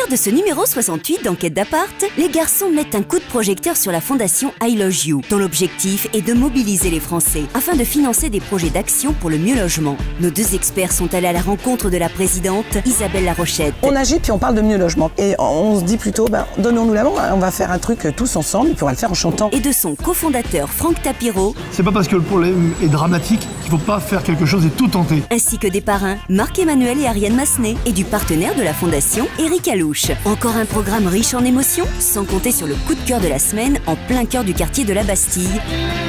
cœur de ce numéro 68 d'Enquête d'appart, les garçons mettent un coup de projecteur sur la fondation I Love You, dont l'objectif est de mobiliser les Français afin de financer des projets d'action pour le mieux logement. Nos deux experts sont allés à la rencontre de la présidente Isabelle Larochette. On agit puis on parle de mieux logement. Et on se dit plutôt, donnons-nous la main, on va faire un truc tous ensemble et puis on va le faire en chantant. Et de son cofondateur Franck Tapiro. C'est pas parce que le problème est dramatique qu'il faut pas faire quelque chose et tout tenter. Ainsi que des parrains Marc-Emmanuel et Ariane Massenet et du partenaire de la fondation Éric Alouche. Encore un programme riche en émotions, sans compter sur le coup de cœur de la semaine en plein cœur du quartier de la Bastille.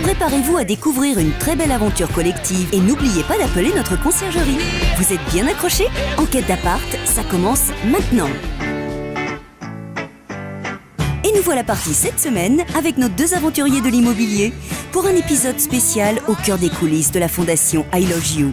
Préparez-vous à découvrir une très belle aventure collective et n'oubliez pas d'appeler notre conciergerie. Vous êtes bien accrochés ? Enquête d'appart, ça commence maintenant. Et nous voilà partis cette semaine avec nos deux aventuriers de l'immobilier pour un épisode spécial au cœur des coulisses de la fondation I Love You.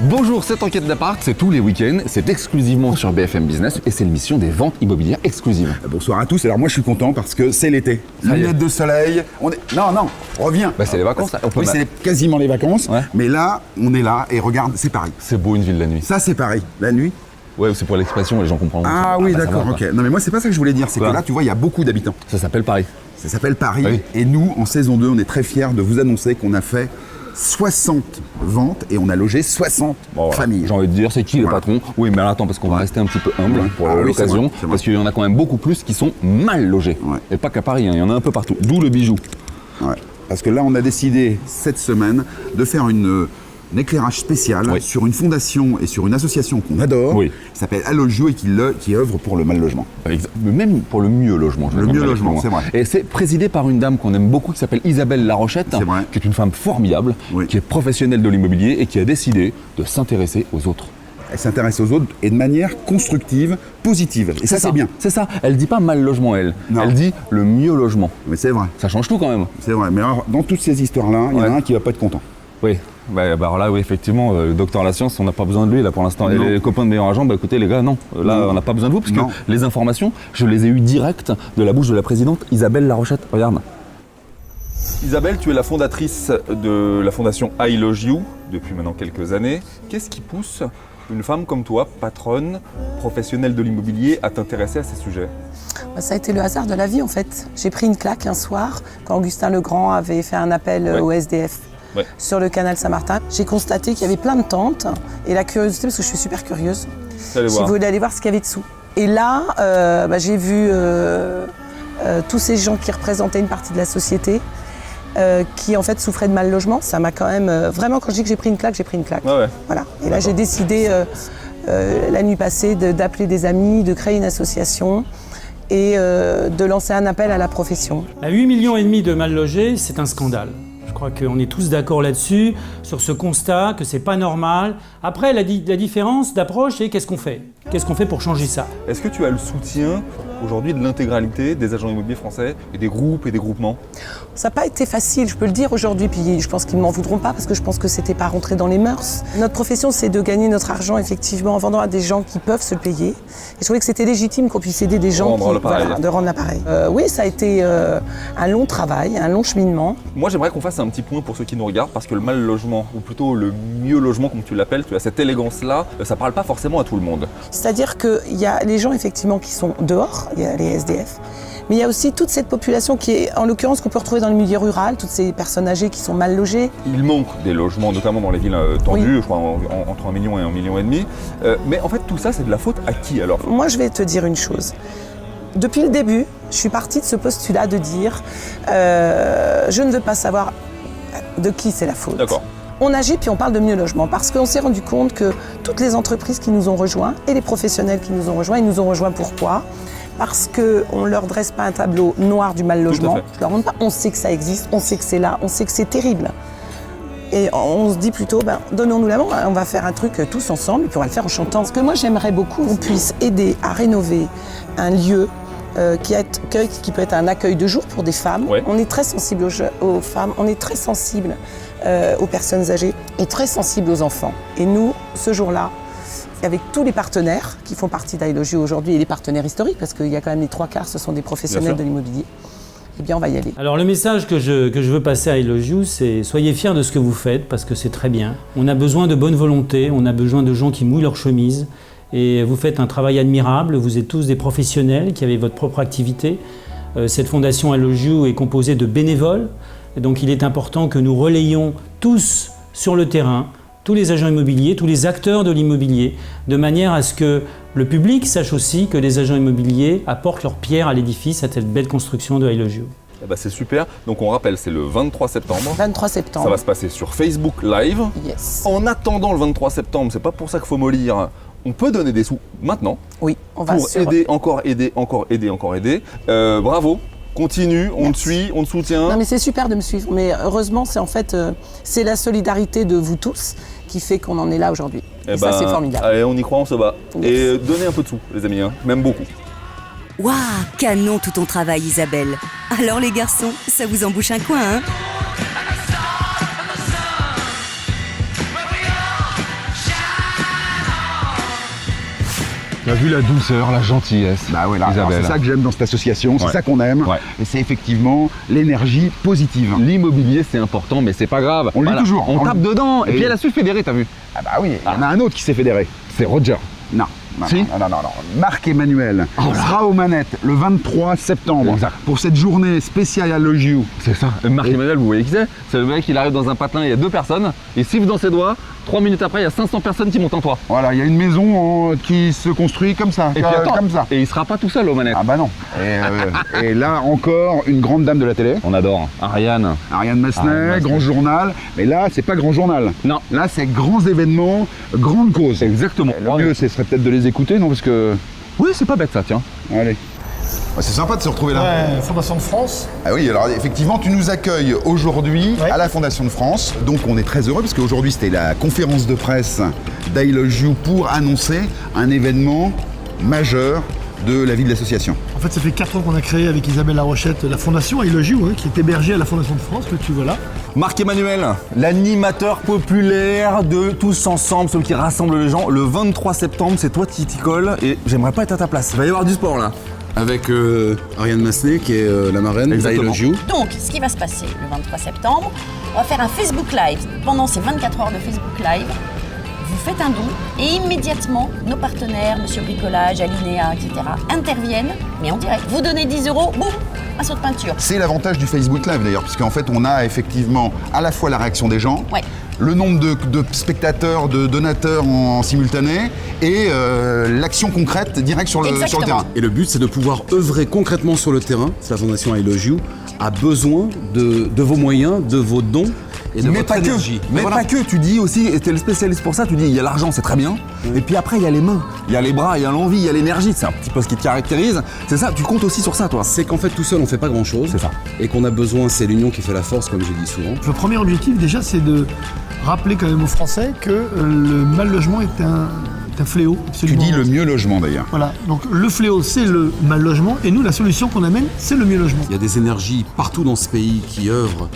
Bonjour, cette enquête d'appart, c'est tous les week-ends, c'est exclusivement sur BFM Business et c'est l'émission des ventes immobilières exclusives. Bonsoir à tous, alors moi je suis content parce que c'est l'été. Lunettes de soleil, Non, reviens. C'est les vacances. Oui, c'est quasiment les vacances, ouais. Mais là, on est là et regarde, c'est Paris. C'est beau une ville la nuit. Ça c'est Paris, la nuit. Ouais, c'est pour l'expression, les gens comprennent. Ah oui, d'accord, ok. Non mais moi c'est pas ça que je voulais dire, c'est que là tu vois, il y a beaucoup d'habitants. Ça s'appelle Paris. Ça s'appelle Paris, oui. Et nous, en saison 2, on est très fiers de vous annoncer qu'on a fait 60 ventes et on a logé 60 familles. J'ai envie de dire, c'est qui les patrons ? Oui, mais alors attends, parce qu'on va rester un petit peu humble pour l'occasion, parce qu'il y en a quand même beaucoup plus qui sont mal logés. Ouais. Et pas qu'à Paris, il y en a un peu partout. D'où le bijou. Ouais. Parce que là, on a décidé cette semaine de faire un éclairage spécial sur une fondation et sur une association qu'on adore, qui s'appelle I Love You et qui œuvre pour le mal logement. Même pour le mieux logement. Le mieux logement, c'est vrai. Et c'est présidé par une dame qu'on aime beaucoup qui s'appelle Isabelle Larochette, qui est une femme formidable, qui est professionnelle de l'immobilier et qui a décidé de s'intéresser aux autres. Elle s'intéresse aux autres et de manière constructive, positive. Et ça, c'est bien. C'est ça. Elle dit pas mal logement, elle. Non. Elle dit le mieux logement. Mais c'est vrai. Ça change tout quand même. C'est vrai. Mais alors, dans toutes ces histoires-là, il y en a un qui va pas être content. Oui. Alors là, oui, effectivement, le docteur La Science, on n'a pas besoin de lui là pour l'instant. Et les copains de Meilleur Agent, écoutez les gars, non. Là, on n'a pas besoin de vous parce que les informations, je les ai eues directes de la bouche de la présidente Isabelle Larochette. Regarde. Isabelle, tu es la fondatrice de la fondation I Love You depuis maintenant quelques années. Qu'est-ce qui pousse une femme comme toi, patronne, professionnelle de l'immobilier, à t'intéresser à ces sujets ? Ça a été le hasard de la vie en fait. J'ai pris une claque un soir quand Augustin Legrand avait fait un appel au SDF. Sur le canal Saint-Martin. J'ai constaté qu'il y avait plein de tentes et la curiosité, parce que je suis super curieuse, j'ai voulu aller voir ce qu'il y avait dessous. Et là, j'ai vu tous ces gens qui représentaient une partie de la société qui en fait souffraient de mal logement. Ça m'a quand même, vraiment quand je dis que j'ai pris une claque, j'ai pris une claque. Voilà. Et là j'ai décidé la nuit passée d'appeler des amis, de créer une association et de lancer un appel à la profession. À 8,5 millions de mal logés, c'est un scandale. Je crois qu'on est tous d'accord là-dessus, sur ce constat que c'est pas normal. Après, la différence d'approche, c'est qu'est-ce qu'on fait ? Qu'est-ce qu'on fait pour changer ça ? Est-ce que tu as le soutien aujourd'hui de l'intégralité des agents immobiliers français et des groupes et des groupements ? Ça n'a pas été facile, je peux le dire aujourd'hui, puis je pense qu'ils ne m'en voudront pas parce que je pense que c'était pas rentré dans les mœurs. Notre profession, c'est de gagner notre argent effectivement en vendant à des gens qui peuvent se le payer. Et je trouvais que c'était légitime qu'on puisse aider des gens de rendre l'appareil. Oui, ça a été un long travail, un long cheminement. Moi, j'aimerais qu'on fasse un petit point pour ceux qui nous regardent parce que le mal logement, ou plutôt le mieux logement comme tu l'appelles, tu as cette élégance-là, ça parle pas forcément à tout le monde. C'est-à-dire qu'il y a les gens effectivement qui sont dehors, il y a les SDF, mais il y a aussi toute cette population qui est, en l'occurrence, qu'on peut retrouver dans le milieu rural, toutes ces personnes âgées qui sont mal logées. Il manque des logements, notamment dans les villes tendues, je crois entre 1 million et 1,5 million. Mais en fait, tout ça, c'est de la faute à qui alors ? Moi, je vais te dire une chose. Depuis le début, je suis partie de ce postulat de dire je ne veux pas savoir de qui c'est la faute. D'accord. On agit puis on parle de mieux logement parce qu'on s'est rendu compte que toutes les entreprises qui nous ont rejoints et les professionnels qui nous ont rejoints, ils nous ont rejoints pourquoi ? Parce qu'on ne leur dresse pas un tableau noir du mal logement. Je leur montre pas. On sait que ça existe, on sait que c'est là, on sait que c'est terrible. Et on se dit plutôt, donnons-nous la main, on va faire un truc tous ensemble et puis on va le faire en chantant. Parce que moi j'aimerais beaucoup qu'on puisse aider à rénover un lieu qui peut être un accueil de jour pour des femmes. On est très sensible aux femmes, on est très sensible aux personnes âgées et très sensible aux enfants. Et nous, ce jour-là, avec tous les partenaires qui font partie d'I Love You aujourd'hui et les partenaires historiques, parce qu'il y a quand même les 3/4, ce sont des professionnels de l'immobilier, eh bien on va y aller. Alors le message que je veux passer à I Love You, c'est soyez fiers de ce que vous faites parce que c'est très bien. On a besoin de bonne volonté, on a besoin de gens qui mouillent leur chemise et vous faites un travail admirable, vous êtes tous des professionnels qui avez votre propre activité. Cette fondation I Love You est composée de bénévoles et donc il est important que nous relayions tous sur le terrain, tous les agents immobiliers, tous les acteurs de l'immobilier, de manière à ce que le public sache aussi que les agents immobiliers apportent leur pierre à l'édifice, à cette belle construction de I Love You. Eh ben c'est super. Donc on rappelle, c'est le 23 septembre. 23 septembre. Ça va se passer sur Facebook Live. Yes. En attendant le 23 septembre, c'est pas pour ça qu'il faut mollir. On peut donner des sous maintenant. Oui, on va pour aider, encore aider. Bravo. Continue, on te suit, on te soutient. Non mais c'est super de me suivre, mais heureusement c'est en fait c'est la solidarité de vous tous qui fait qu'on en est là aujourd'hui. Et ça c'est formidable. Allez, on y croit, on se bat. Yes. Et donnez un peu de sous les amis, hein. Même beaucoup. Waouh, canon tout ton travail Isabelle. Alors les garçons, ça vous embouche un coin, hein? Tu as vu la douceur, la gentillesse. Bah ouais, là, Isabelle. c'est ça que j'aime dans cette association, c'est ça qu'on aime. Ouais. Et c'est effectivement l'énergie positive. L'immobilier c'est important, mais c'est pas grave. On le dit toujours. On tape dedans. Et puis elle a su fédérer, t'as vu? Ah bah oui, il y en a un autre qui s'est fédéré. C'est Roger. Non. Si. Non. Marc-Emmanuel sera aux manettes le 23 septembre pour cette journée spéciale I Love You. C'est ça. Marc-Emmanuel, vous voyez qui c'est? C'est le mec, il arrive dans un patelin, il y a 2 personnes, il siffle dans ses doigts, 3 minutes après, il y a 500 personnes qui montent en toit. Voilà, il y a une maison qui se construit comme ça. Et puis attends, comme ça. Et il sera pas tout seul aux manettes. Ah bah non. Et là encore, une grande dame de la télé. On adore. Ariane Massenet, Grand Journal. Mais là, c'est pas Grand Journal. Non. Là, c'est grands événements, grandes causes. Exactement. Le mieux, ce serait peut-être de les écouter, non? Parce que... Oui, c'est pas bête ça, tiens. Allez. C'est sympa de se retrouver là. Ouais, Fondation de France. Ah oui, alors effectivement, tu nous accueilles aujourd'hui à la Fondation de France. Donc on est très heureux parce qu'aujourd'hui c'était la conférence de presse d'I Love You pour annoncer un événement majeur de la vie de l'association. En fait, ça fait 4 ans qu'on a créé avec Isabelle Larochette la Fondation I Love You, qui est hébergée à la Fondation de France, que tu vois là. Marc-Emmanuel, l'animateur populaire de Tous Ensemble, celui qui rassemble les gens. Le 23 septembre, c'est toi qui t'y colle et j'aimerais pas être à ta place. Il va y avoir du sport là. Avec Ariane Massenet qui est la marraine d'I Love You. Donc, ce qui va se passer le 23 septembre, on va faire un Facebook Live. Pendant ces 24 heures de Facebook Live, vous faites un don et immédiatement, nos partenaires, Monsieur Bricolage, Alinéa, etc., interviennent, mais en direct. Vous donnez 10 €, boum, un saut de peinture. C'est l'avantage du Facebook Live d'ailleurs, puisqu'en fait on a effectivement à la fois la réaction des gens, le nombre de spectateurs, de donateurs en simultané et l'action concrète directe sur le terrain. Et le but, c'est de pouvoir œuvrer concrètement sur le terrain. La Fondation I Love You a besoin de vos moyens, de vos dons et de votre énergie. Mais pas que, tu dis aussi, et tu es le spécialiste pour ça, tu dis il y a l'argent, c'est très bien, et puis après il y a les mains, il y a les bras, il y a l'envie, il y a l'énergie, c'est un petit peu ce qui te caractérise, c'est ça, tu comptes aussi sur ça toi. C'est qu'en fait tout seul on fait pas grand chose, c'est ça. Et qu'on a besoin, c'est l'union qui fait la force comme je dis souvent. Le premier objectif déjà c'est de rappeler quand même aux Français que le mal logement est un fléau. Absolument. Tu dis le mieux logement d'ailleurs. Voilà, donc le fléau c'est le mal logement et nous la solution qu'on amène c'est le mieux logement. Il y a des énergies partout dans ce pays qui œuvrent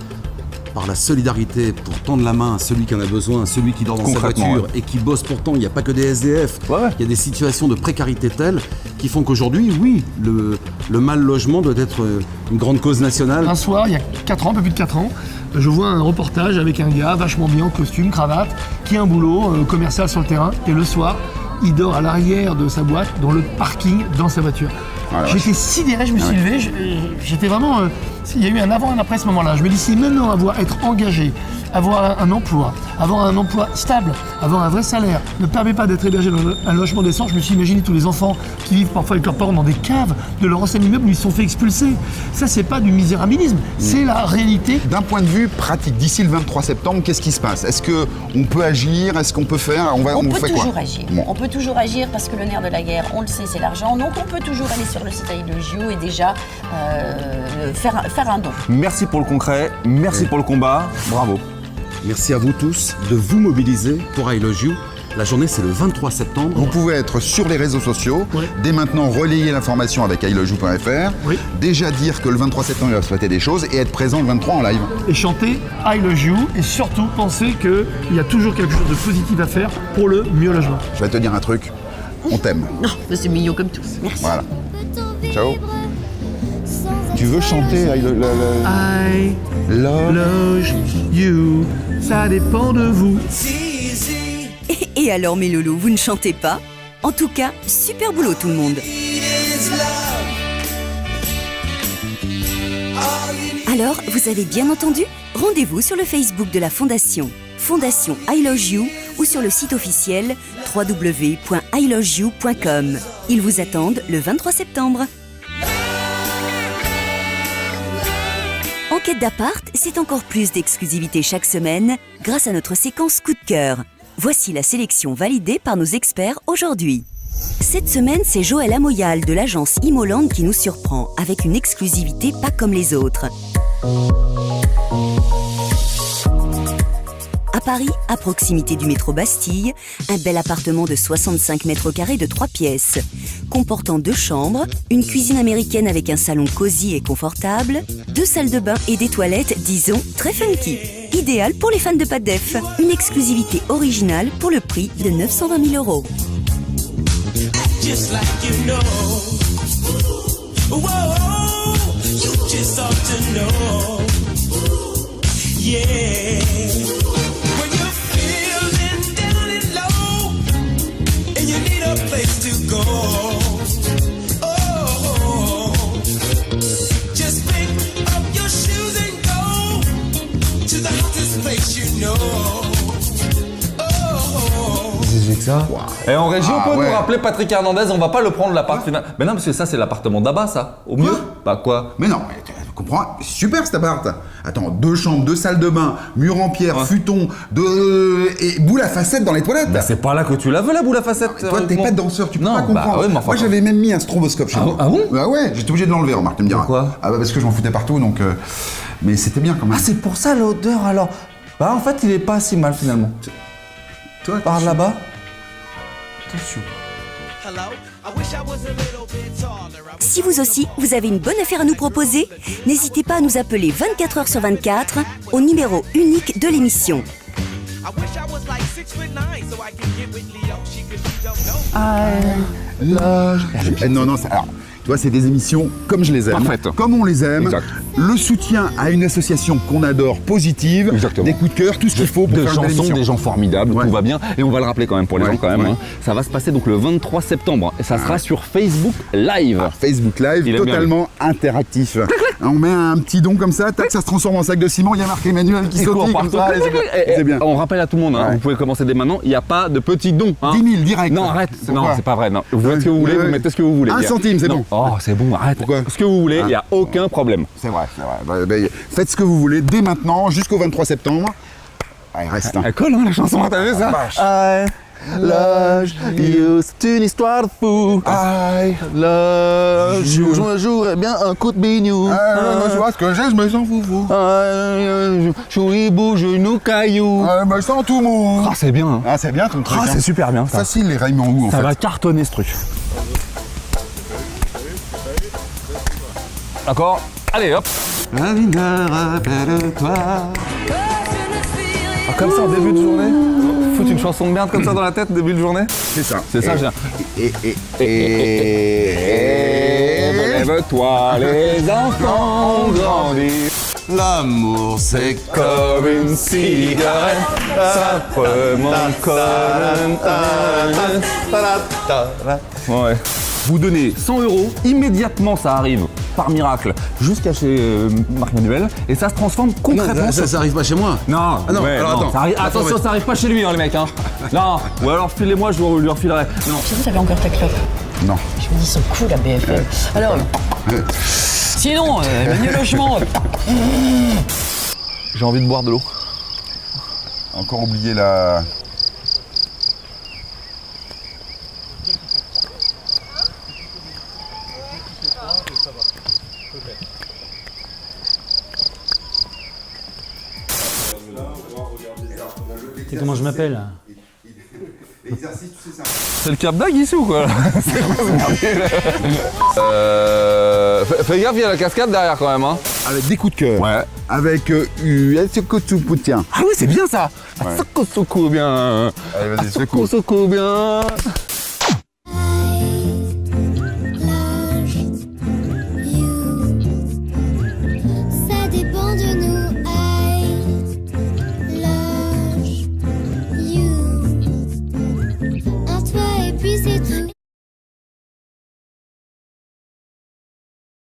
par la solidarité pour tendre la main à celui qui en a besoin, à celui qui dort dans sa voiture et qui bosse pourtant. Il n'y a pas que des SDF. Il y a des situations de précarité telles qui font qu'aujourd'hui, oui, le mal logement doit être une grande cause nationale. Un soir, il y a 4 ans, un peu plus de 4 ans, je vois un reportage avec un gars vachement bien en costume, cravate, qui a un boulot commercial sur le terrain et le soir, il dort à l'arrière de sa boîte, dans le parking, dans sa voiture. J'étais sidéré, je me suis levé, j'étais vraiment... il y a eu un avant et un après ce moment-là. Je me dis, si maintenant être engagé, avoir un emploi stable, avoir un vrai salaire, ne permet pas d'être hébergé dans un logement décent, je me suis imaginé tous les enfants qui vivent parfois avec leurs parents dans des caves de leur ancien immeuble où ils se sont fait expulser. Ça, c'est pas du misérabilisme, c'est la réalité. D'un point de vue pratique, d'ici le 23 septembre, qu'est-ce qui se passe? Est-ce qu'on peut agir? Est-ce qu'on peut faire? On peut toujours agir. Bon. On peut toujours agir parce que le nerf de la guerre, on le sait, c'est l'argent. Donc on peut toujours aller sur le site I Love You et déjà faire un don. Merci pour le concret, merci pour le combat, bravo. Merci à vous tous de vous mobiliser pour I Love You. La journée, c'est le 23 septembre. Vous pouvez être sur les réseaux sociaux, dès maintenant relayer l'information avec iloveyou.fr, déjà dire que le 23 septembre, il va se passer des choses et être présent le 23 en live. Et chanter I Love You et surtout penser qu'il y a toujours quelque chose de positif à faire pour le mieux logement. Je vais te dire un truc, on t'aime. Non, c'est mignon comme tout. Merci. Voilà. Ciao. Tu veux chanter I Love. love you, ça dépend de vous. Et alors mes loulous, vous ne chantez pas? En tout cas, super boulot tout le monde. Alors, vous avez bien entendu? Rendez-vous sur le Facebook de la Fondation, Fondation I Love You, ou sur le site officiel www.iloveyou.com. Ils vous attendent le 23 septembre. En quête d'appart, c'est encore plus d'exclusivité chaque semaine grâce à notre séquence coup de cœur. Voici la sélection validée par nos experts aujourd'hui. Cette semaine, c'est Joël Amoyal de l'agence Imoland qui nous surprend avec une exclusivité pas comme les autres. À Paris, à proximité du métro Bastille, un bel appartement de 65 mètres carrés de 3 pièces, comportant 2 chambres, une cuisine américaine avec un salon cosy et confortable, 2 salles de bain et des toilettes, disons, très funky. Idéal pour les fans de pâtes d'EF. Une exclusivité originale pour le prix de 920 000 €. Just like you know. Whoa, you just ought to know. Yeah. When you're feeling down and low and you need a place to go. Oh, just pick up your shoes and go to the hottest place you know. C'est que ça. Wow. Et en régie, on peut nous rappeler Patrick Hernandez, on va pas le prendre l'appart final. Mais non, parce que ça, c'est l'appartement d'Abba, ça. Au mieux. Bah quoi? Mais non, mais tu comprends, super cet appart. Attends, 2 chambres, 2 salles de bain, mur en pierre, futon, et boule à facettes dans les toilettes. Bah c'est pas là que tu la veux, la boule à facettes. Toi, t'es pas danseur, tu peux pas comprendre. Bah, ouais, moi, j'avais même mis un stroboscope chez moi. Ah bon? Bah ouais, j'étais obligé de l'enlever, remarque, tu me diras. Pourquoi? Ah bah parce que je m'en foutais partout, donc... Mais c'était bien quand même. Ah, c'est pour ça l'odeur, alors. Bah en fait, il est pas si mal, finalement. Toi, par là-bas. Attention. Si vous aussi, vous avez une bonne affaire à nous proposer, n'hésitez pas à nous appeler 24 heures sur 24 au numéro unique de l'émission. Non, alors, tu vois, c'est des émissions comme je les aime, comme on les aime, le soutien à une association qu'on adore, positive, des coups de cœur, tout ce qu'il faut pour faire une émission. Des gens formidables, tout va bien. Et on va le rappeler quand même pour les gens quand même. Hein. Ça va se passer donc le 23 septembre et ça sera sur Facebook Live. Facebook Live, totalement interactif. On met un petit don comme ça, tac, ça se transforme en sac de ciment, il y a marqué Emmanuel qui saute comme ça. C'est bien. On rappelle à tout le monde, hein, vous pouvez commencer dès maintenant, il n'y a pas de petits dons. Hein. 10 000 direct. Non, arrête, non, c'est pas vrai. Non. Vous faites ce que vous voulez, vous mettez ce que vous voulez. 1 centime, c'est bon. Oh, c'est bon, arrête. Pourquoi? Ce que vous voulez, il n'y a aucun problème. C'est vrai, c'est vrai. Faites ce que vous voulez dès maintenant jusqu'au 23 septembre. Allez, reste. Elle colle, hein, la chanson, t'as vu ça? I love you, c'est une histoire de fou. I love you. Je me jouerais bien un coup de bignou. Je vois ce que j'ai, je me sens foufou. Chouibou, genou, caillou. Je me sens tout mou. Ah, c'est bien. Hein. Ah, c'est bien ton truc. Ah, c'est super bien. Ça. Facile, les Raymond Hou, en fait. Ça va cartonner ce truc. D'accord? Allez, hop. La vie ne rappelle-toi. Ah, comme ça en début de journée? Foutre une chanson de merde comme ça dans la tête début de journée? C'est ça. C'est ça, je viens. Lève-toi, les enfants grandissent. L'amour c'est Comme une cigarette, ça remonte comme un... Ouais. Vous donnez 100 €, immédiatement ça arrive, par miracle, jusqu'à chez Marc Manuel, et ça se transforme concrètement. Non, ça arrive pas chez moi. Non, ah non, ouais, alors non. attends. Ça arrive, attention, ça arrive pas chez lui, hein, les mecs. Hein. Non, ou alors filez-moi, je lui refilerai. Non. Si vous avez encore ta clope. Non. Je me dis, ils sont cool à BFM. Alors, sinon, le logement. J'ai envie de boire de l'eau. Encore oublié la... C'est comment je m'appelle? C'est le Cap d'Agde ici ou quoi? Fais gaffe, il y a la cascade derrière quand même. Hein. Avec des coups de cœur. Ouais. Avec Ah oui, c'est bien ça. Ouais. Soko bien. Allez, vas-y, secoue. Soko bien.